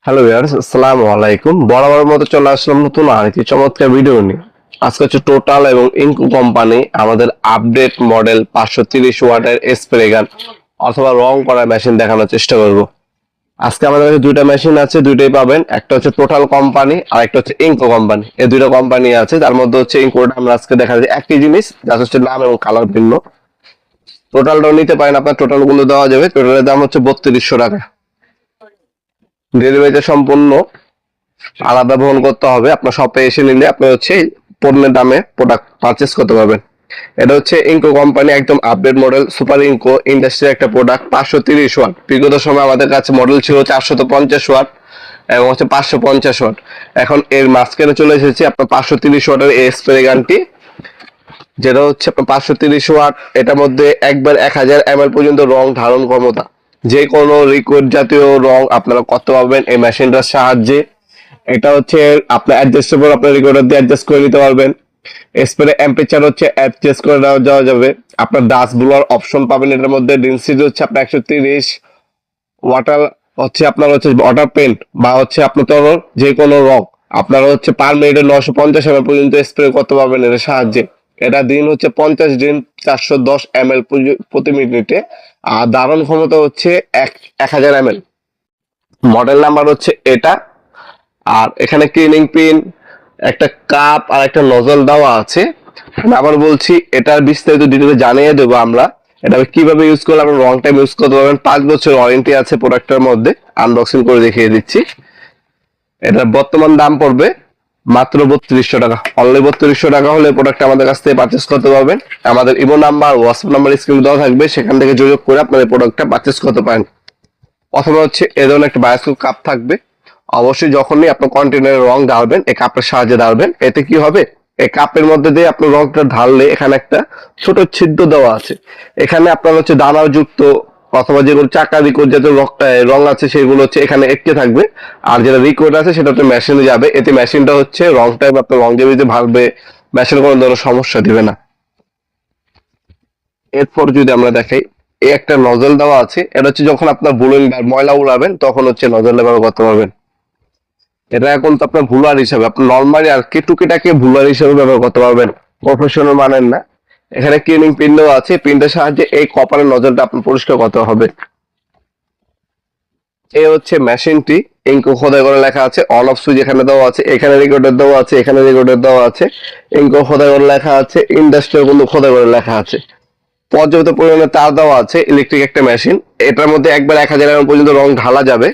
Hello viewers, আসসালামু আলাইকুম। বরাবর মতো চলে আসলাম নতুন আরেকটি চমৎকার ভিডিও নিয়ে। আজকে হচ্ছে টোটাল এবং ইনকো কোম্পানি আমাদের আপডেট মডেল 530 ওয়াটের স্প্রে গান অথবা রং করা মেশিন দেখানোর চেষ্টা করব। আজকে আমাদের কাছে দুইটা মেশিন আছে, দুইটাই পাবেন। একটা হচ্ছে টোটাল কোম্পানি আর একটা হচ্ছে ইনকো কোম্পানি। এই দুইটা কোম্পানি আছে, তার মধ্যে হচ্ছে ইনকোটা আমরা আজকে দেখা যায় একই জিনিস, যার হচ্ছে নাম এবং কালার ভিন্ন। টোটালটাও নিতে পারেন, আপনার টোটাল গুলো দেওয়া যাবে। টোটালের দাম হচ্ছে 3200 টাকা। ডেলিভারিটা সম্পূর্ণ আলাদা বহন করতে হবে। আপনার শপে এসে নিলে আপনি হচ্ছে পণ্যের দামে প্রোডাক্ট পারচেস করতে পারবেন। এটা হচ্ছে ইনকো কোম্পানি একদম আপডেট মডেল সুপার ইনকো ইন্ডাস্ট্রির একটা প্রোডাক্ট। 530 ওয়াট। বিগত সময় আমাদের কাছে মডেল ছিল 450 ওয়াট এবং হচ্ছে 550 ওয়াট। এখন এর মাঝখানে চলে এসেছে আপনার 530 ওয়াটের এই স্প্রে গানটি, যেটা হচ্ছে আপনার 530 ওয়াট। এটার মধ্যে একবার 1000 ml পর্যন্ত রং ধারণ ক্ষমতা। যে কোনো লিকুইড জাতীয় রং আপনারা করতে পারবেন এই মেশিনটার সাহায্যে। এটা হচ্ছে আপনার অ্যাডজাস্টেবল, আপনার রেকর্ডার দিয়ে অ্যাডজাস্ট করে নিতে পারবেন। স্প্রে টেম্পারেচার হচ্ছে অ্যাডজাস্ট করে দেওয়া যাবে। আপনার ডাস্ট ব্লোয়ার অপশন পাবেন এটার মধ্যে। ডেনসিটি হচ্ছে আপনার 130। ওয়াটার হচ্ছে আপনার হচ্ছে ওয়াটার পেন্ট বা হচ্ছে আপনার তরল যে কোনো রং আপনারা হচ্ছে পার মিনিটে 950 ml পর্যন্ত স্প্রে করতে পারবেন এর সাহায্যে। এটা দিন হচ্ছে 50 দিন 410 ml প্রতি মিনিটে। আর ধারণ ক্ষমতা হচ্ছে 1000 ml। মডেল নাম্বার হচ্ছে এটা। আর এখানে ক্লিনিং পিন, একটা কাপ আর একটা নজল দেওয়া আছে। আমি আবার বলছি, এটার বিস্তারিত ডিটেলে জানিয়ে দেবো আমরা। এটা কিভাবে ইউজ করলে আপনার লং টাইম ইউজ করতে পারবেন। 5 বছর ওয়ারেন্টি আছে প্রোডাক্টের মধ্যে। আনবক্সিং করে দেখিয়ে দিচ্ছি। এটার বর্তমান দাম পড়বে মাত্র 3200 টাকা। অনলি 3200 টাকা হলে প্রোডাক্ট আমাদের কাছ থেকে পারচেস করতে পারবেন। আমাদের ইমো নাম্বার, হোয়াটসঅ্যাপ নাম্বার স্ক্রিনে দেওয়া থাকবে, সেখান থেকে যোগাযোগ করে আপনাদের প্রোডাক্টটা পারচেস করতে পারেন। অথবা হচ্ছে এ ধরনের একটা বায়োস্কোপ কাপ থাকবে। অবশ্যই যখনই আপনার কন্টেনারের রং ঢালবেন এই কাপের সাহায্যে ঢালবেন। এতে কি হবে, এই কাপের মধ্যে দিয়ে আপনার রংটা ঢাললে এখানে একটা ছোট ছিদ্র দেওয়া আছে। এখানে আপনার হচ্ছে দানার যুক্ত অথবা যেগুলো চাকা রিকোড জাতীয় রং আছে সেগুলো হচ্ছে এখানে একটে থাকবে। আর যেটা রিকোড আছে সেটা হচ্ছে মেশিনে যাবে। এতে মেশিনটা হচ্ছে রংটা আপনার লংজিভিটি ভালবে, মেশিনে কোনো ধরনের সমস্যা দিবে না। এরপর যদি আমরা দেখাই, এই একটা নজল দেওয়া আছে। এটা হচ্ছে যখন আপনার বুলিং বা ময়লা উড়াবেন তখন হচ্ছে নজল ব্যবহার করতে পারবেন। এটা এখন তো আপনার ভুলার হিসাবে, আপনি নর্মালি আর কেটুকেটাকে ভুলার হিসাবে ব্যবহার করতে পারবেন, প্রফেশনাল মানেন না। এখানে ক্লিনিং পিন দেওয়া আছে। পিনটার সাহায্যে এই কপারের নজলটা আপনার পরিষ্কার করতে হবে। এই হচ্ছে মেশিনটি। ইনকো খোদাই করে লেখা আছে। অন অফ সুইচ এখানে দেওয়া আছে, এখানে রেকর্ডার দেওয়া আছে, এখানে রেকর্ডার দেওয়া আছে। ইনকো খোদাই করে লেখা আছে, ইন্ডাস্ট্রিয়াল বন্ধু খোদাই করে লেখা আছে। পর্যাপ্ত পরিমাণে তার দেওয়া আছে। ইলেকট্রিক একটা মেশিন। এটার মধ্যে একবার 1000 ml পর্যন্ত রং ঢালা যাবে।